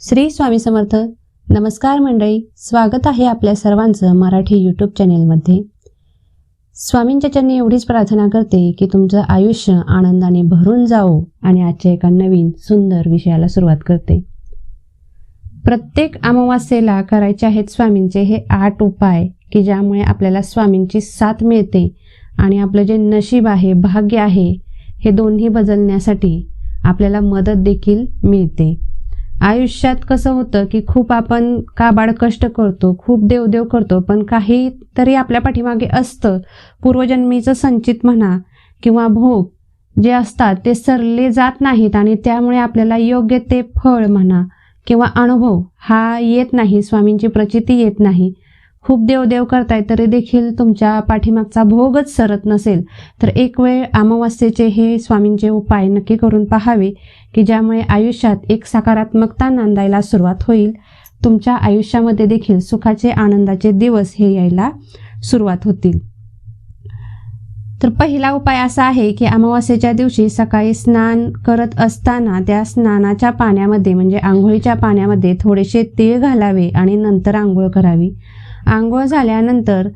श्री स्वामी समर्थ. नमस्कार मंडळी, स्वागत आहे आपल्या सर्वांचं मराठी यूट्यूब चॅनेलमध्ये. स्वामींच्या चरणी एवढीच प्रार्थना करते की तुमचं आयुष्य आनंदाने भरून जावो आणि आजच्या एका नवीन सुंदर विषयाला सुरुवात करते. प्रत्येक अमावास्येला करायचे आहेत स्वामींचे हे 8 उपाय की ज्यामुळे आपल्याला स्वामींची साथ मिळते आणि आपलं जे नशीब आहे, भाग्य आहे, हे दोन्ही बदलण्यासाठी आपल्याला मदत देखील मिळते. आयुष्यात कसं होतं की खूप आपण काबाड कष्ट करतो, खूप देवदेव करतो, पण काहीतरी आपल्या पाठीमागे असतं. पूर्वजन्मीचं संचित म्हणा किंवा भोग जे असतात ते सरले जात नाहीत आणि त्यामुळे आपल्याला योग्य ते फळ म्हणा किंवा अनुभव हा येत नाही, स्वामींची प्रचिती येत नाही. खूप देवदेव करताय तरी देखील तुमच्या पाठीमागचा भोगच सरत नसेल तर एक वेळ अमावास्येचे हे स्वामींचे उपाय नक्की करून पाहावे की ज्यामुळे आयुष्यात एक सकारात्मकता नांदायला सुरुवात होईल. तुमच्या आयुष्यामध्ये देखील सुखाचे आनंदाचे दिवस हे यायला सुरुवात होतील. तर पहिला उपाय असा आहे की अमावास्येच्या दिवशी सकाळी स्नान करत असताना त्या स्नानाच्या पाण्यामध्ये म्हणजे आंघोळीच्या पाण्यामध्ये थोडेसे तीळ घालावे आणि नंतर आंघोळ करावी. आंघोळ झाल्यानंतर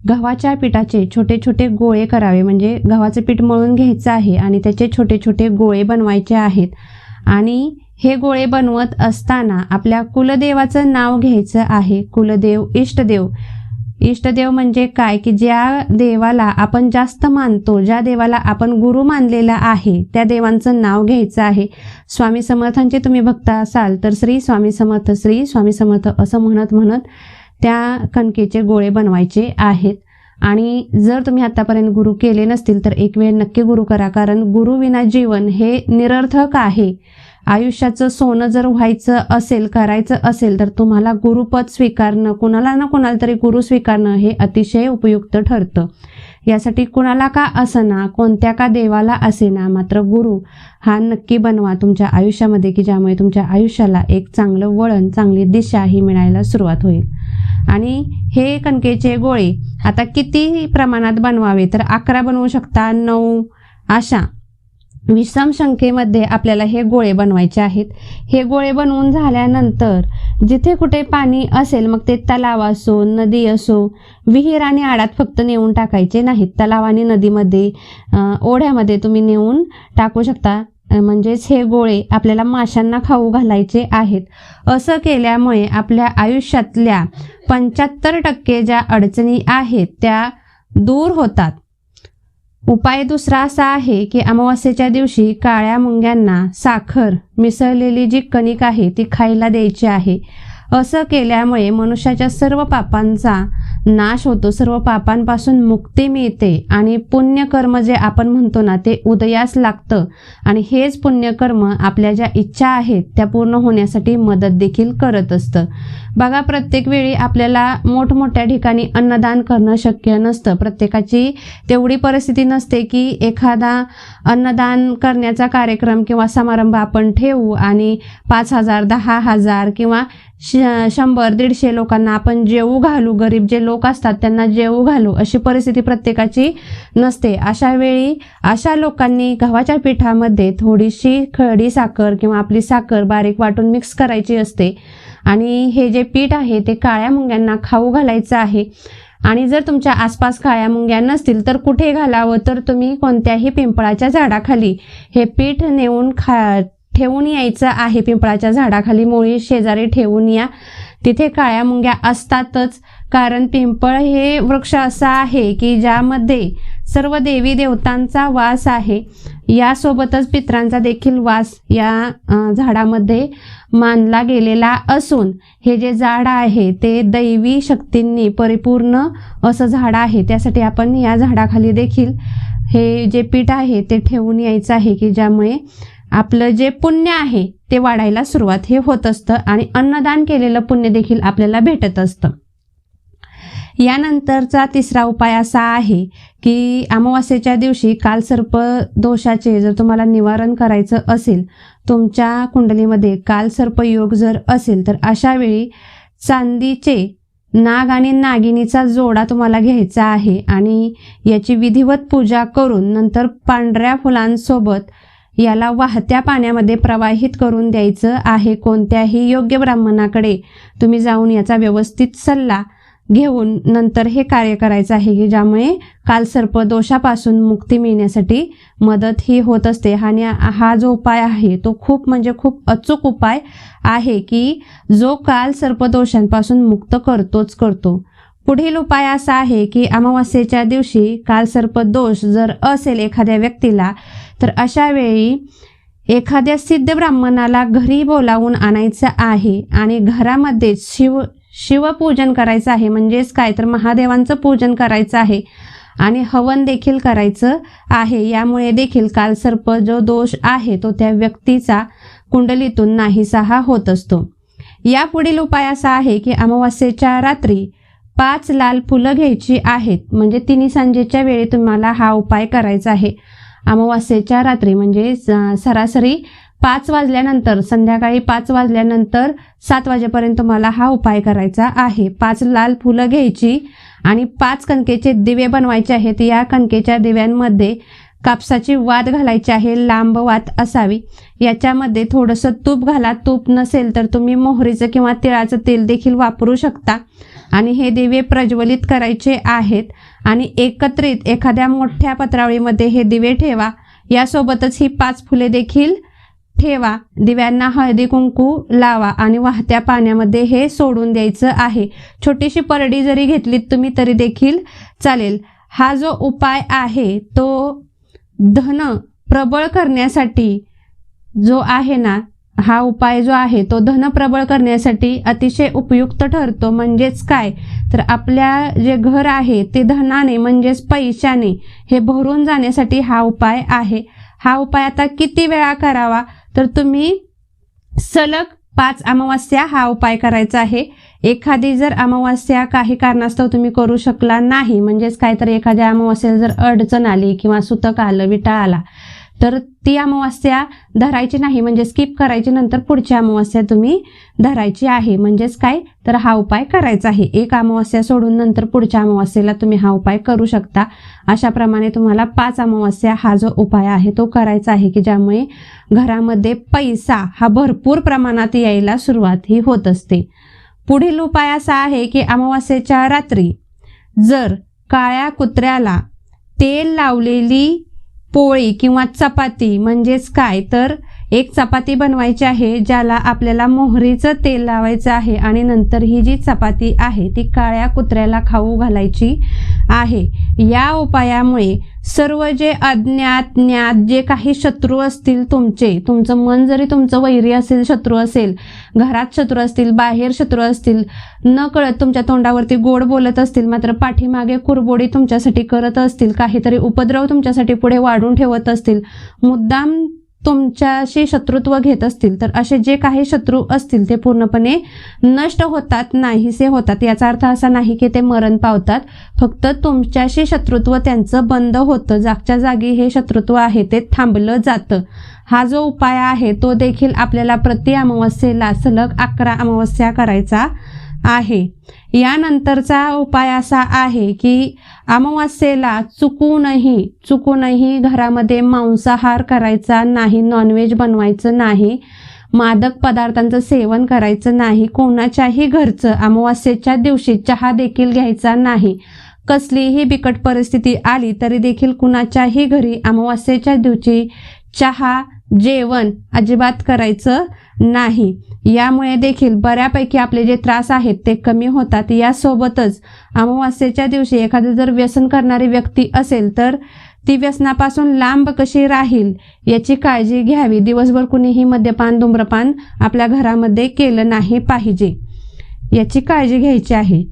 गव्हाच्या पिठाचे छोटे छोटे गोळे करावे. म्हणजे गव्हाचं पीठ मळून घ्यायचं आहे आणि त्याचे छोटे छोटे गोळे बनवायचे आहेत आणि हे गोळे बनवत असताना आपल्या कुलदेवाचं नाव घ्यायचं आहे. कुलदेव, इष्टदेव म्हणजे काय की ज्या देवाला आपण जास्त मानतो, ज्या देवाला आपण गुरु मानलेला आहे त्या देवांचं नाव घ्यायचं आहे. स्वामी समर्थांचे तुम्ही भक्त असाल तर श्री स्वामी समर्थ, श्री स्वामी समर्थ असं म्हणत म्हणत त्या कणकेचे गोळे बनवायचे आहेत. आणि जर तुम्ही आतापर्यंत गुरु केले नसतील तर एक वेळ नक्की गुरु करा, कारण गुरु विना जीवन हे निरर्थक आहे. आयुष्याचं सोनं जर व्हायचं असेल, करायचं असेल तर तुम्हाला गुरुपद स्वीकारणं, कुणाला ना कुणाला तरी गुरु स्वीकारणं हे अतिशय उपयुक्त ठरतं. यासाठी कुणाला का असेना, कोणत्या का देवाला असेना, मात्र गुरु हा नक्की बनवा तुमच्या आयुष्यामध्ये की ज्यामुळे तुमच्या आयुष्याला एक चांगलं वळण, चांगली दिशा ही मिळायला सुरुवात होईल. आणि हे कणकेचे गोळे आता किती प्रमाणात बनवावे तर 11 बनवू शकता, 9 अशा विषम संख्येमध्ये आपल्याला हे गोळे बनवायचे आहेत. हे गोळे बनवून झाल्यानंतर जिथे कुठे पाणी असेल, मग ते तलाव असो, नदी असो, विहीर आणि आडात फक्त नेऊन टाकायचे नाहीत. तलाव आणि नदीमध्ये, ओढ्यामध्ये तुम्ही नेऊन टाकू शकता. म्हणजेच हे गोळे आपल्याला माशांना खाऊ घालायचे आहेत. असं केल्यामुळे आपल्या आयुष्यातल्या 75% ज्या अडचणी आहेत त्या दूर होतात. उपाय दुसरा असा आहे की अमावास्येच्या दिवशी काळ्या मुंग्यांना साखर मिसळलेली जी कणिक आहे ती खायला द्यायची आहे. असं केल्यामुळे मनुष्याच्या सर्व पापांचा नाश होतो, सर्व पापांपासून मुक्ती मिळते आणि पुण्यकर्म जे आपण म्हणतो ना ते उदयास लागतं आणि हेच पुण्यकर्म आपल्या ज्या इच्छा आहेत त्या पूर्ण होण्यासाठी मदत देखील करत असतं. बघा, प्रत्येक वेळी आपल्याला मोठमोठ्या ठिकाणी अन्नदान करणं शक्य नसतं. प्रत्येकाची तेवढी परिस्थिती नसते की एखादा अन्नदान करण्याचा कार्यक्रम किंवा समारंभ आपण ठेवू आणि 5,000, 10,000 किंवा 100-150 लोकांना आपण जेवू घालू, गरीब जे लोक असतात त्यांना जेवू घालू, अशी परिस्थिती प्रत्येकाची नसते. अशा वेळी अशा लोकांनी गव्हाच्या पिठामध्ये थोडीशी खडी साखर किंवा आपली साखर बारीक वाटून मिक्स करायची असते आणि हे जे पीठ आहे ते काळ्या मुंग्यांना खाऊ घालायचं आहे. आणि जर तुमच्या आसपास काळ्या मुंग्या नसतील तर कुठे घालावं तर तुम्ही कोणत्याही पिंपळाच्या झाडाखाली हे पीठ नेऊन ठेवून यायचं आहे. पिंपळाच्या झाडाखाली मुळी शेजारी ठेवून या. तिथे काळ्या मुंग्या असतातच, कारण पिंपळ हे वृक्ष असा आहे की ज्यामध्ये सर्व देवी देवतांचा वास आहे. यासोबतच पितरांचा देखील वास या झाडामध्ये मानला गेलेला असून हे जे झाड आहे ते दैवी शक्तींनी परिपूर्ण असं झाड आहे. त्यासाठी आपण या झाडाखाली देखील हे जे पीठ आहे ते ठेवून यायचं आहे की ज्यामुळे आपलं जे पुण्य आहे ते वाढायला सुरुवात हे होत असतं आणि अन्नदान केलेलं पुण्य देखील आपल्याला भेटत असतं. यानंतरचा तिसरा उपाय असा आहे की अमावास्येच्या दिवशी कालसर्प दोषाचे जर तुम्हाला निवारण करायचं असेल, तुमच्या कुंडलीमध्ये कालसर्प योग जर असेल तर अशा वेळी चांदीचे नाग आणि नागिनीचा जोडा तुम्हाला घ्यायचा आहे आणि याची विधिवत पूजा करून नंतर पांढऱ्या फुलांसोबत याला वाहत्या पाण्यामध्ये प्रवाहित करून द्यायचं आहे. कोणत्याही योग्य ब्राह्मणाकडे तुम्ही जाऊन याचा व्यवस्थित सल्ला घेऊन नंतर हे कार्य करायचं आहे की ज्यामुळे कालसर्प दोषापासून मुक्ती मिळण्यासाठी मदत ही होत असते. आणि हा जो उपाय आहे तो खूप म्हणजे खूप अचूक उपाय आहे की जो कालसर्प दोषांपासून मुक्त करतो. पुढील उपाय असा आहे की अमावास्येच्या दिवशी कालसर्प दोष जर असेल एखाद्या व्यक्तीला तर अशा वेळी एखाद्या सिद्ध ब्राह्मणाला घरी बोलावून आणायचं आहे आणि घरामध्ये शिवपूजन करायचं आहे. म्हणजेच काय तर महादेवांचं पूजन करायचं आहे आणि हवन देखील करायचं आहे. यामुळे देखील कालसर्प जो दोष आहे तो त्या व्यक्तीचा कुंडलीतून नाहीसा होत असतो. या पुढील उपाय असा आहे की अमावास्येच्या रात्री 5 लाल फुलं घ्यायची आहेत. म्हणजे 3 सांजेच्या वेळी तुम्हाला हा उपाय करायचा आहे. अमावास्येच्या रात्री म्हणजे सरासरी 5 वाजल्यानंतर संध्याकाळी 5 वाजल्यानंतर 7 वाजेपर्यंत तुम्हाला हा उपाय करायचा आहे. 5 लाल फुलं घ्यायची आणि 5 कणकेचे दिवे बनवायचे आहेत. या कणकेच्या दिव्यांमध्ये कापसाची वात घालायची आहे, लांब वात असावी. याच्यामध्ये थोडंसं तूप घाला. तूप नसेल तर तुम्ही मोहरीचं किंवा तिळाचं तेल देखील वापरू शकता. आणि हे दिवे प्रज्वलित करायचे आहेत आणि एकत्रित एखाद्या मोठ्या पत्रावळीमध्ये हे दिवे ठेवा. यासोबतच ही 5 फुले देखील ठेवा. दिव्यांना हळदी कुंकू लावा आणि वाहत्या पाण्यामध्ये हे सोडून द्यायचं आहे. छोटीशी परडी जरी घेतलीत तुम्ही तरी देखील चालेल. हा जो उपाय आहे तो धन प्रबळ करण्यासाठी जो आहे ना, हा उपाय जो आहे तो धन प्रबळ करण्यासाठी अतिशय उपयुक्त ठरतो. म्हणजेच काय तर आपल्या जे घर आहे ते धनाने म्हणजेच पैशाने हे भरून जाण्यासाठी हा उपाय आहे. हा उपाय आता किती वेळा करावा तर तुम्ही सलग 5 अमावास्या हा उपाय करायचा आहे. एखादी जर अमावास्या काही कारणास्तव तुम्ही करू शकला नाही, म्हणजेच काय तर एखाद्या अमावास्येला जर अडचण आली किंवा सुतक आलं, विटाळ आला तर ती अमावास्या धरायची नाही, म्हणजे स्किप करायची. नंतर पुढची अमावास्या तुम्ही धरायची आहे. म्हणजेच काय तर हा उपाय करायचा आहे. एक अमावास्या सोडून नंतर पुढच्या अमावास्येला तुम्ही हा उपाय करू शकता. अशाप्रमाणे तुम्हाला 5 अमावास्या हा जो उपाय आहे तो करायचा आहे की ज्यामुळे घरामध्ये पैसा हा भरपूर प्रमाणात यायला सुरुवात ही होत असते. पुढील उपाय असा आहे की अमावास्येच्या रात्री जर काळ्या कुत्र्याला तेल लावलेली पोळी किंवा चपाती, म्हणजेच काय तर एक चपाती बनवायची आहे ज्याला आपल्याला मोहरीचं तेल लावायचं आहे आणि नंतर ही जी चपाती आहे ती काळ्या कुत्र्याला खाऊ घालायची आहे. या उपायामुळे सर्व जे अज्ञात ज्ञात जे काही शत्रू असतील तुमचं मन जरी तुमचं वैरी असेल, शत्रू असेल, घरात शत्रू असतील, बाहेर शत्रू असतील, न कळत तुमच्या तोंडावरती गोड बोलत असतील मात्र पाठीमागे कुरबोडी तुमच्यासाठी करत असतील, काहीतरी उपद्रव तुमच्यासाठी पुढे वाढून ठेवत असतील, मुद्दाम तुमच्याशी शत्रुत्व घेत असतील, तर असे जे काही शत्रू असतील ते पूर्णपणे नष्ट होतात, नाहीसे होतात. याचा अर्थ असा नाही की ते मरण पावतात, फक्त तुमच्याशी शत्रुत्व त्यांचं बंद होतं. जागच्या जागी हे शत्रुत्व आहे ते थांबलं जातं. हा जो उपाय आहे तो देखील आपल्याला प्रति अमावस्येला सलग 11 अमावस्या करायचा आहे. यानंतरचा उपाय असा आहे की अमावस्येला चुकूनही घरामध्ये मांसाहार करायचा नाही, नॉनव्हेज बनवायचं नाही, मादक पदार्थांचं सेवन करायचं नाही, कोणाच्याही घरचं अमावस्येच्या दिवशी चहा देखील घ्यायचा नाही. कसलीही बिकट परिस्थिती आली तरी देखील कुणाच्याही घरी अमावस्येच्या दिवशी चहा जेवण अजिबात करायचं नाही. यामुळे देखील बऱ्यापैकी आपले जे त्रास आहेत ते कमी होतात. यासोबतच अमावस्येच्या दिवशी एखादी जर व्यसन करणारी व्यक्ती असेल तर ती व्यसनापासून लांब कशी राहील याची काळजी घ्यावी. दिवसभर कुणीही मद्यपान धूम्रपान आपल्या घरामध्ये केलं नाही पाहिजे, याची काळजी घ्यायची आहे.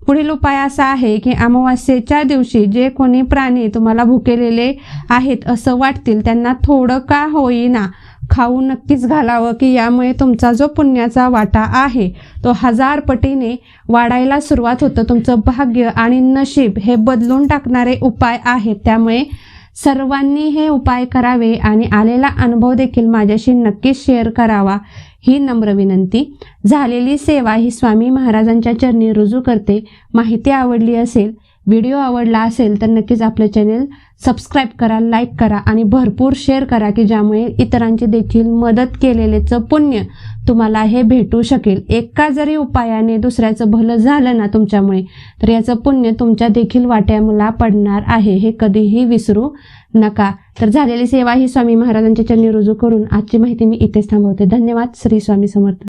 पुढील उपाय असा आहे की अमावस्येच्या दिवशी जे कोणी प्राणी तुम्हाला भुकेलेले आहेत असं वाटतील त्यांना थोडं का होईना खाऊ नक्कीच घालावं, की यामुळे तुमचा जो पुण्याचा वाटा आहे तो 1000 पटीने वाढायला सुरुवात होतं. तुमचं भाग्य आणि नशीब हे बदलून टाकणारे उपाय आहेत. त्यामुळे सर्वांनी हे उपाय करावे आणि आलेला अनुभव देखील माझ्याशी नक्कीच शेअर करावा ही नम्र विनंती. झालेली सेवा ही स्वामी महाराजांच्या चरणी रुजू करते. माहिती आवडली असेल व्हिडिओ आवडला असेल तर नक्कीच आपलं चॅनेल सबस्क्राईब करा, लाईक करा आणि भरपूर शेअर करा की ज्यामुळे इतरांची देखील मदत केलेलेचं पुण्य तुम्हाला हे भेटू शकेल. एका जरी उपायाने दुसऱ्याचं भलं झालं ना तुमच्यामुळे, तर याचं पुण्य तुमच्या देखील वाट्याला पडणार आहे, हे कधीही विसरू नका. तर झालेली सेवा ही स्वामी महाराजांच्या चरणी रुजू करून आजची माहिती मी इथेच थांबवते. धन्यवाद. श्री स्वामी समर्थ.